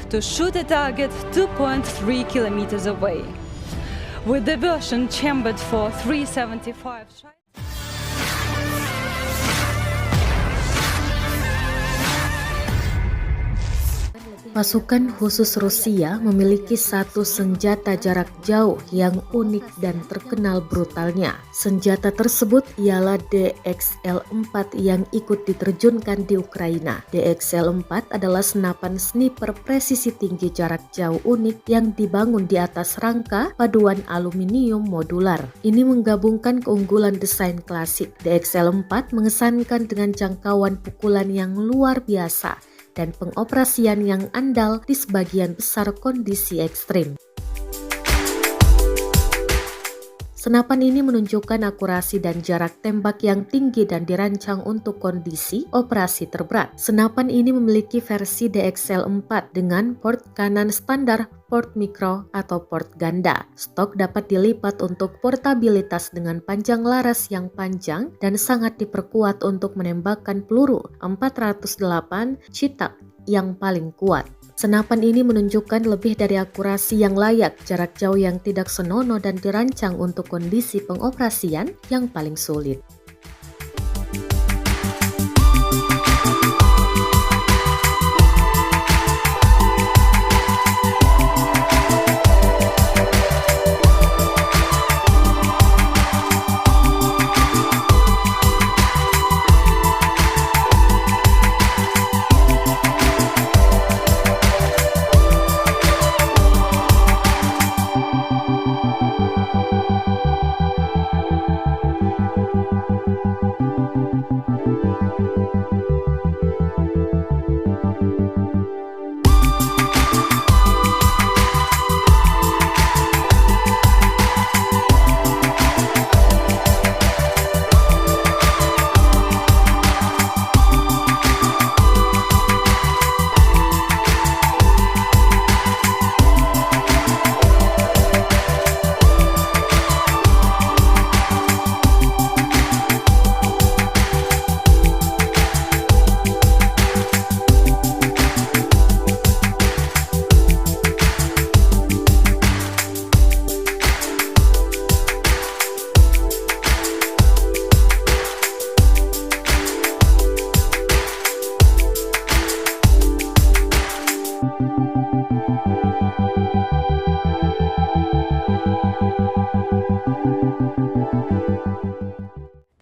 to shoot a target 2.3 kilometers away. With the version chambered for 375 shots. Pasukan khusus Rusia memiliki satu senjata jarak jauh yang unik dan terkenal brutalnya. Senjata tersebut ialah DXL-4 yang ikut diterjunkan di Ukraina. DXL-4 adalah senapan sniper presisi tinggi jarak jauh unik yang dibangun di atas rangka paduan aluminium modular. Ini menggabungkan keunggulan desain klasik. DXL-4 mengesankan dengan jangkauan pukulan yang luar biasa dan pengoperasian yang andal di sebagian besar kondisi ekstrim. Senapan ini menunjukkan akurasi dan jarak tembak yang tinggi dan dirancang untuk kondisi operasi terberat. Senapan ini memiliki versi DXL-4 dengan port kanan standar, port mikro atau port ganda. Stok dapat dilipat untuk portabilitas dengan panjang laras yang panjang dan sangat diperkuat untuk menembakkan peluru 408 Chitak yang paling kuat. Senapan ini menunjukkan lebih dari akurasi yang layak, jarak jauh yang tidak senonoh dan dirancang untuk kondisi pengoperasian yang paling sulit.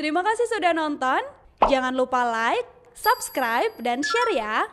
Terima kasih sudah nonton. Jangan lupa like, subscribe, dan share ya.